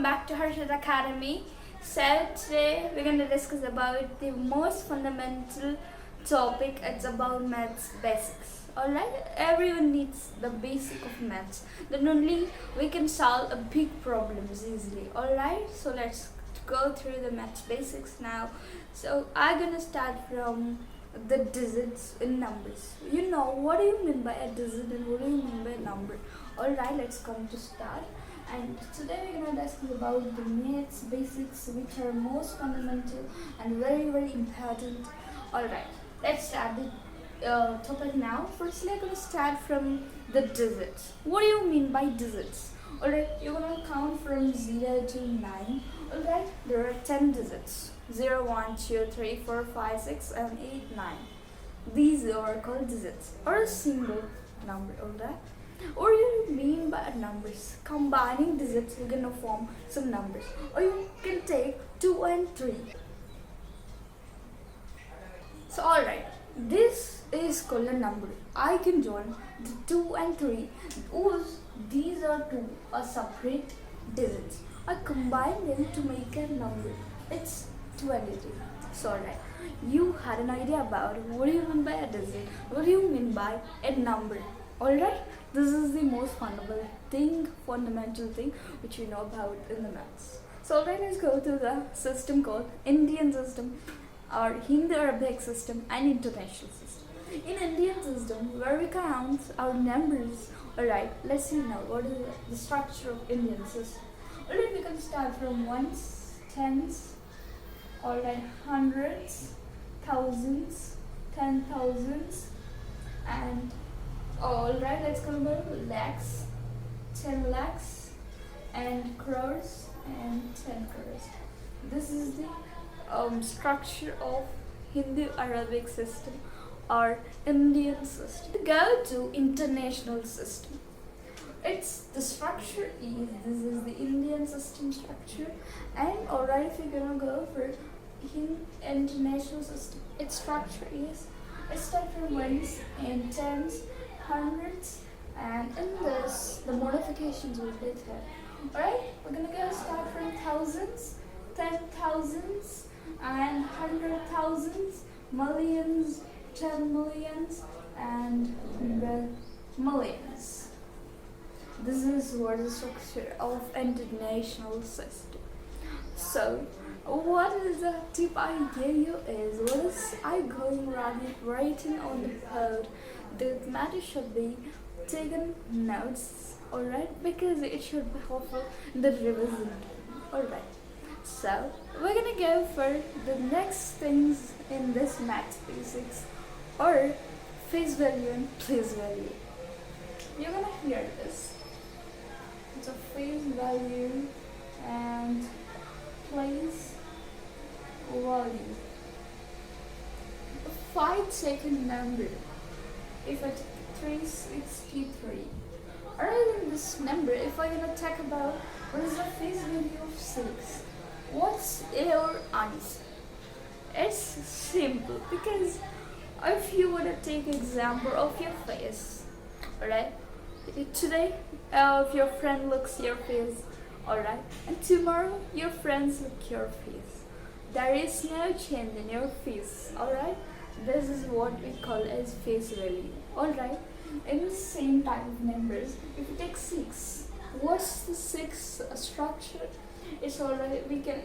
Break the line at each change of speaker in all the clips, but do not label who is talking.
back to Harshit Academy. So today we're going to discuss about the most fundamental topic. It's about maths basics. Alright, everyone needs the basic of maths. Then only we can solve a big problems easily. Alright, so let's go through the maths basics now. So I'm gonna start from the digits in numbers. You know what do you mean by a digit and what do you mean by a number? Alright, let's come to start. And today we're gonna discuss about the maths basics, which are most fundamental and very important. Alright, let's start the topic now. Firstly, I'm gonna start from the digits. What do you mean by digits? Alright, you're gonna count from 0 to 9. Alright, there are 10 digits. 0, 1, 2, 3, 4, 5, 6, 7, 8, 9. These are called digits or a single number. Alright, or you mean by numbers. Combining digits, you're gonna form some numbers. Or you can take 2 and 3. So alright, this is called a number. I can join the 2 and 3. These are two separate digits. I combine them to make a number. It's 23. So alright, you had an idea about what do you mean by a digit? What do you mean by a number? Alright, this is the most fundamental thing which we know about in the maths. So alright, let's go to the system called Indian system, or Hindu-Arabic system and international system. In Indian system, where we count our numbers, alright, let's see now what is the structure of Indian system. Alright, we can start from ones, tens, alright, hundreds, thousands, 10,000s, and alright, let's go about lakhs, 10 lakhs, and crores, and 10 crores. This is the structure of Hindu-Arabic system or Indian system. Go to international system. It's the structure is, this is the Indian system structure, and alright, if you're gonna go for international system, its structure is, it starts from ones and tens, hundreds, and in this the modifications will be there. Alright, we're gonna go start from thousands, 10,000s, and 100,000s, millions, 10 millions, and 100 millions. This is what the structure of international system. So what is the tip I give you is, what is I going writing on the board? The matter should be taken notes, alright, because it should be helpful in the revision. Alright, so we're gonna go for the next things in this math basics, or face value and place value. You're gonna hear this. It's a face value and place value. A 5-second number. If I take 363, or in this number, if I'm gonna talk about what is the face value of 6, what's your answer? It's simple, because if you wanna take example of your face, alright, today if your friend looks your face, alright, and tomorrow your friends look your face, there is no change in your face, alright. This is what we call as face value. Alright, in the same type of numbers, if you take 6, what's the 6 structure? It's alright, we can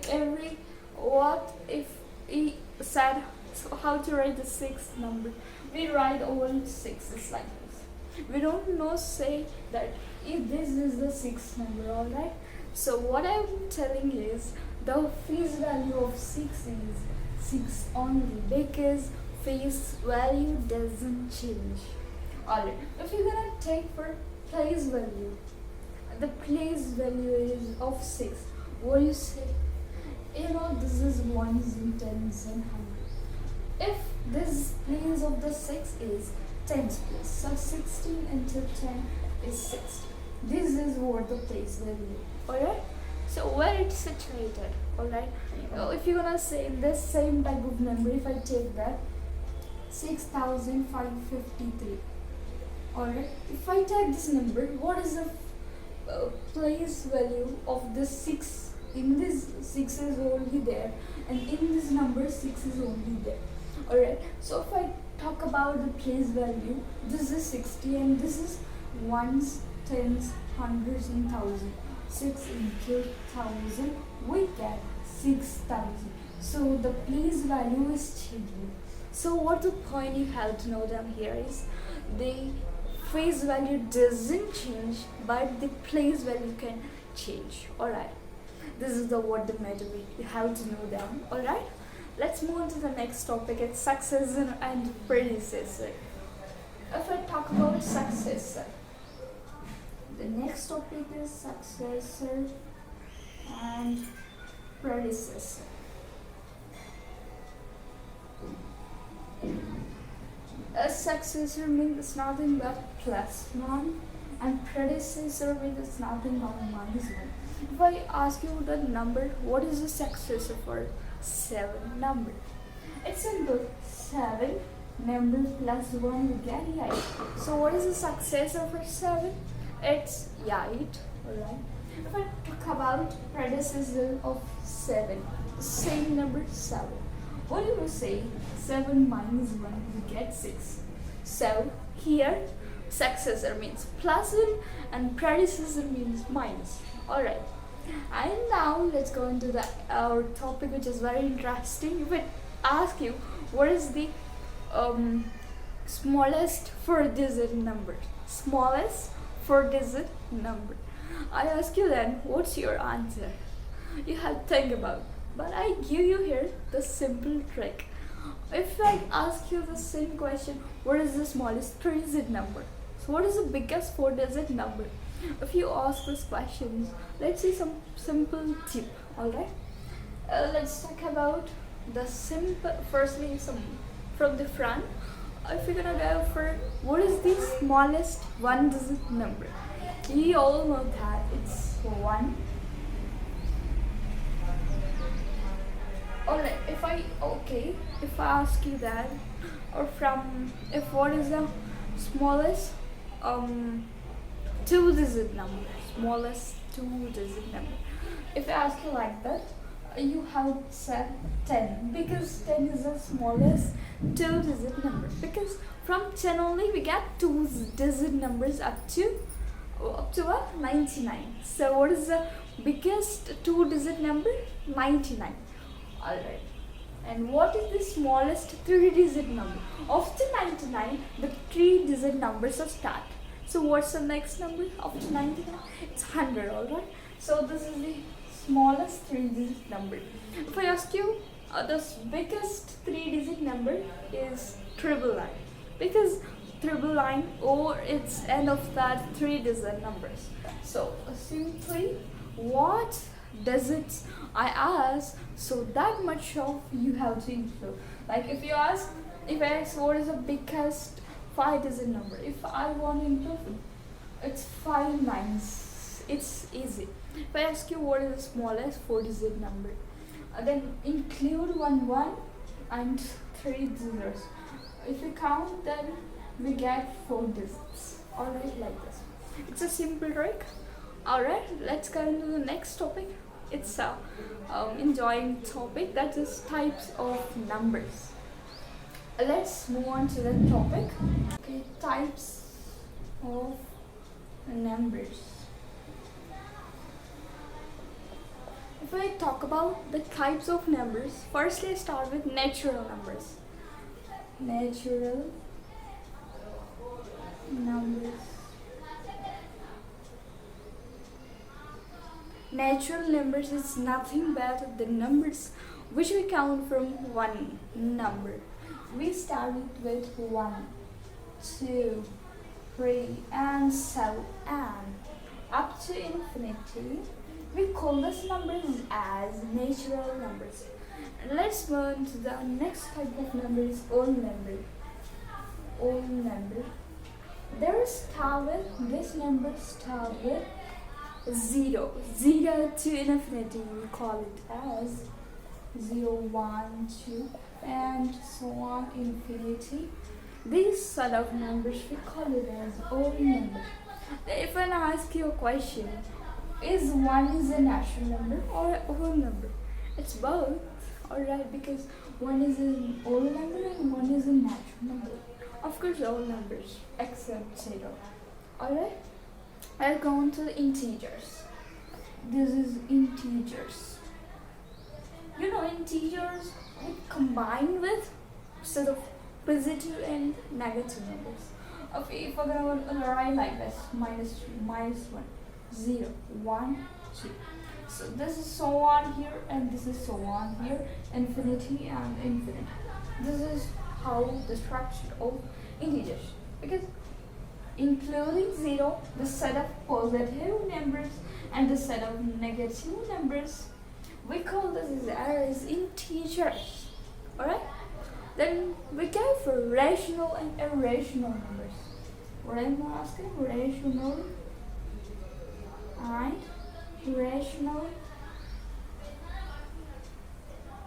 what if we said so how to write the 6th number? We write all 6 is like this. We don't know say that if this is the 6th number, alright. So what I'm telling is the face value of 6 is 6 only, because face value doesn't change. Alright, if you're gonna take for place value, the place value is of 6. What do you say? You know, this is ones and tens and hundreds. If this place of the 6 is tens place, so 16 into 10 is 60. This is what the place value. Alright, so where it's situated. Alright, if you're gonna say this same type of number, if I take that 6,553. Alright, if I take this number, what is the place value of this 6 in this 6 is only there, and in this number 6 is only there. Alright, so if I talk about the place value, this is 60 and this is ones, tens, hundreds and thousands. 6 into 1000 we get 6000. So the place value is changing. So what the point you have to know down here is the face value doesn't change, but the place value can change. Alright, this is the what the matter you have to know down. Alright, let's move on to the next topic. It's successor and predecessor. If I talk about successor, the next topic is successor and predecessor. A successor means nothing but +1, and predecessor means nothing but -1. If I ask you the number, what is the successor for 7 number? It's simple. 7 number plus 1 we get 8. So what is the successor for 7? It's 8. Alright. If I talk about predecessor of 7, the same number 7. What do you say? 7 minus 1 we get 6. So here successor means +1 and predecessor means minus. Alright. And now let's go into our topic, which is very interesting. If I ask you what is the smallest 4-digit number? Smallest 4-digit number. I ask you then, what's your answer? You have to think about. But I give you here the simple trick. If I ask you the same question, what is the smallest 3-digit number? So what is the biggest 4-digit number? If you ask this question, let's see some simple tip. Alright, let's talk about the simple. Firstly, some from the front. If you're gonna go for what is the smallest 1-digit number, you all know that it's 1. Alright, if I ask you that, or from if what is the smallest 2-digit number, smallest 2-digit number. If I ask you like that, you have said 10, because 10 is the smallest 2-digit number, because from 10 only we get 2-digit numbers up to what? 99. So what is the biggest 2-digit number? 99. Alright. And what is the smallest 3-digit number? After 99, the 3-digit numbers are start. So what's the next number after 99? It's 100, alright? So this is the smallest 3-digit number. If I ask you, the biggest 3-digit number is 999, because 999 or it's end of that 3-digit numbers. So simply, what does it I ask? So that much of you have to include. Like if I ask what is the biggest 5-digit number, if I want to include it's 5 nines. It's easy. If I ask you what is the smallest 4-digit number, then include 1 and 3 zeros. If we count, then we get 4 digits. Alright, like this. It's a simple trick. Alright, let's go into the next topic. It's a enjoying topic, that is types of numbers. Let's move on to the topic. Okay, types of numbers. If I talk about the types of numbers, firstly I start with natural numbers. Natural numbers. Natural numbers is nothing but the numbers which we count from one number. We start with 1, 2, 3, and so on up to infinity. We call these numbers as natural numbers. Let's move on to the next type of number, is whole number. Whole number. This number start with 0. 0 to infinity, we call it as 0, 1, 2, and so on infinity. These sort of numbers we call it as whole number. If I ask you a question, is 1 is a natural number or a whole number? It's both, alright, because 1 is an whole number and 1 is a natural number. Of course, all numbers except 0. Alright, I'll go on to the integers. This is integers. You know, integers we combine with sort of positive and negative numbers. Okay, if we're gonna write like this, minus 3, minus 1, 0, 1, 2. So this is so on here and this is so on here, infinity and infinity. This is how the structure of integers, because including 0, the set of positive numbers and the set of negative numbers, we call this as integers. Alright? Then we go for rational and irrational numbers. What am I asking? Rational and irrational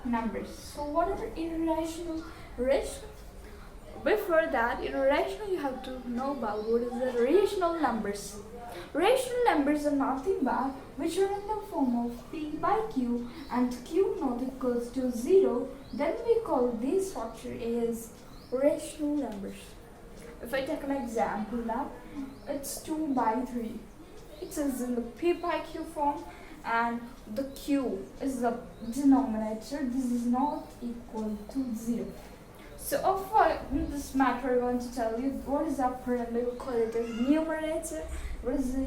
numbers. So what are irrational? Before that, in rational you have to know about what is the rational numbers. Rational numbers are nothing but which are in the form of p by q and q not equals to 0. Then we call this structure as rational numbers. If I take an example now, it's 2 by 3. It is in the p by q form and the q is the denominator. This is not equal to 0. So in this matter I want to tell you what is upper number, we call it as numerator. What is the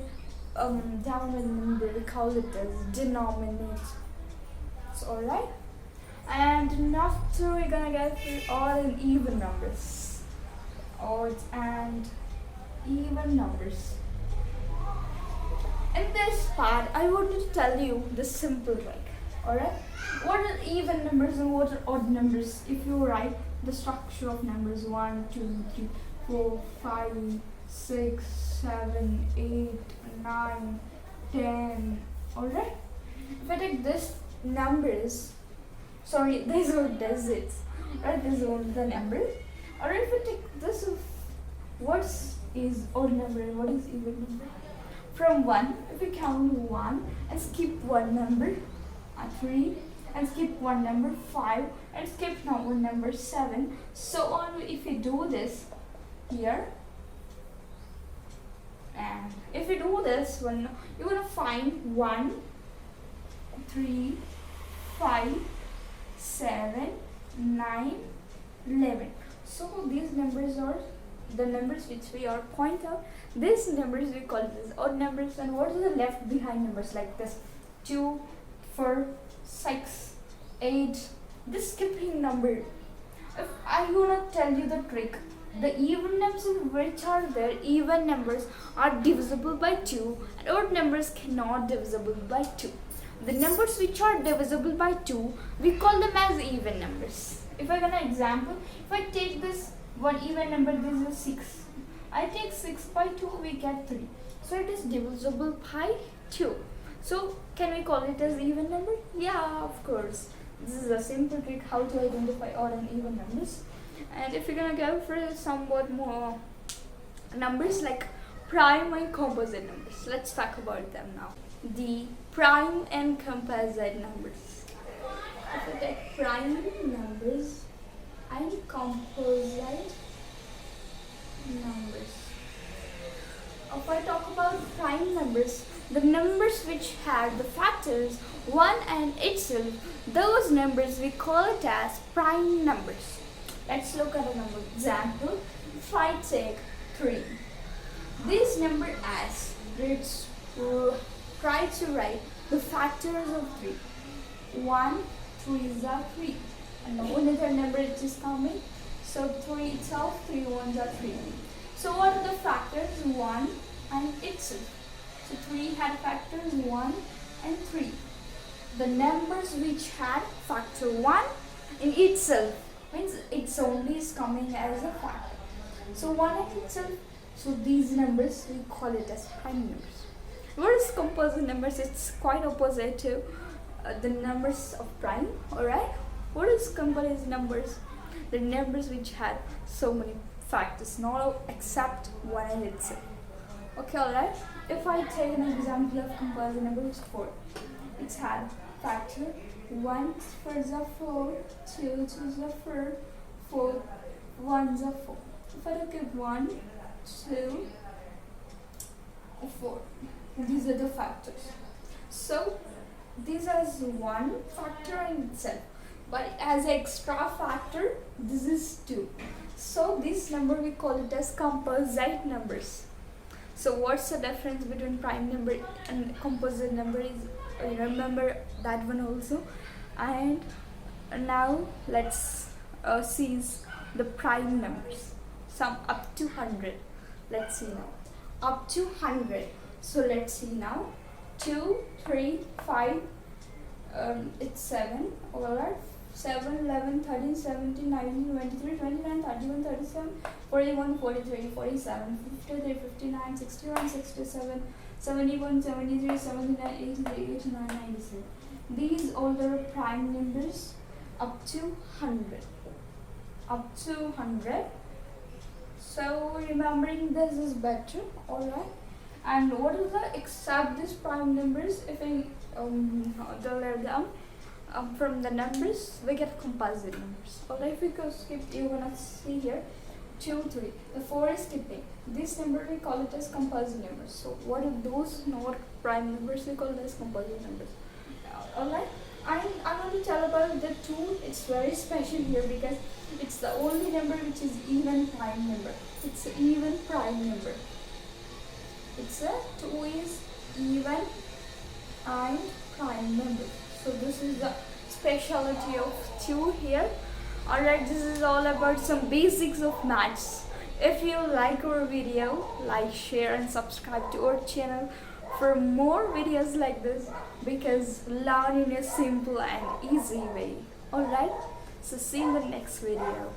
dominant number, we call it as denominator. So alright. And after we're gonna get through odd and even numbers. Odd and even numbers. In this part, I wanted to tell you the simple trick. Alright? What are even numbers and what are odd numbers? If you write the structure of numbers 1, 2, 3, 4, 5, 6, 7, 8, 9, 10. Alright? If I take this numbers, sorry, these are digits. Right? These are the numbers. Alright, if I take this, what is odd number and what is even number? From 1, if we count 1 and skip one number, 3, and skip one number, 5, and skip number number 7. So on, if we do this here, and if we do this one, you're gonna find 1, 3, 5, 7, 9, 11. So these numbers are the numbers which we are point out. These numbers we call this odd numbers, and what is the left behind numbers like this? 2, 4, 6, 8. This skipping number. If I wanna tell you the trick, the even numbers which are there, even numbers are divisible by 2, and odd numbers cannot divisible by 2. The numbers which are divisible by 2, we call them as even numbers. If I gonna example, if I take this one even number, this is 6. I take 6 by 2, we get 3. So it is divisible by 2. So can we call it as even number? Yeah, of course. This is a simple trick how to identify odd and even numbers. And if you're gonna go for somewhat more numbers like prime and composite numbers, let's talk about them now. The prime and composite numbers. If we take prime numbers and composite numbers. If I talk about prime numbers, the numbers which have the factors 1 and itself, those numbers we call it as prime numbers. Let's look at a number example. If I take 3, this number as let's try to write the factors of 3. 1, 3 is a 3, and another number it is coming. So 3 itself, 3 ones are 3. So what are the factors 1 and itself? So 3 had factors 1 and 3. The numbers which had factor 1 in itself means it's only is coming as a factor. So 1 and itself, so these numbers we call it as prime numbers. What is composite numbers? It's quite opposite to the numbers of prime. Alright? What is composite numbers? The numbers which had so many factors, not except 1 and itself. Okay, alright. If I take an example of composite number is 4, it's had factor 1 fours are 4, 2 twos are 4, 4 ones are 4. If I look at 1, 2, 4, these are the factors. So this has one factor in itself, but as extra factor, this is 2. So this number we call it as composite numbers. So what's the difference between prime number and composite number is, remember that one also. And now let's see the prime numbers, some up to 100. Let's see now, up to 100. So let's see now, 2, 3, 5, it's 7, alright, 7, 11, 13, 17, 19, 23, 29, 31, 37, 41, 43, 47, 53, 59, 61, 67, 71, 73, 79, 83, 89, 97. These all are prime numbers up to 100. Up to 100. So remembering this is better, alright. And what is the except these prime numbers? If I delete them from the numbers, we get composite numbers. Alright, if we go skip, you're gonna see here 2, 3. The 4 is skipping. This number we call it as composite numbers. So what are those not prime numbers? We call it as composite numbers. Alright. I want to tell about the 2. It's very special here because it's the only number which is even prime number. It's an even prime number. It's a 2 is even and prime number. So this is the speciality of 2 here. Alright, this is all about some basics of maths. If you like our video, like, share and subscribe to our channel for more videos like this, because learning is simple and easy way. Alright, so see you in the next video.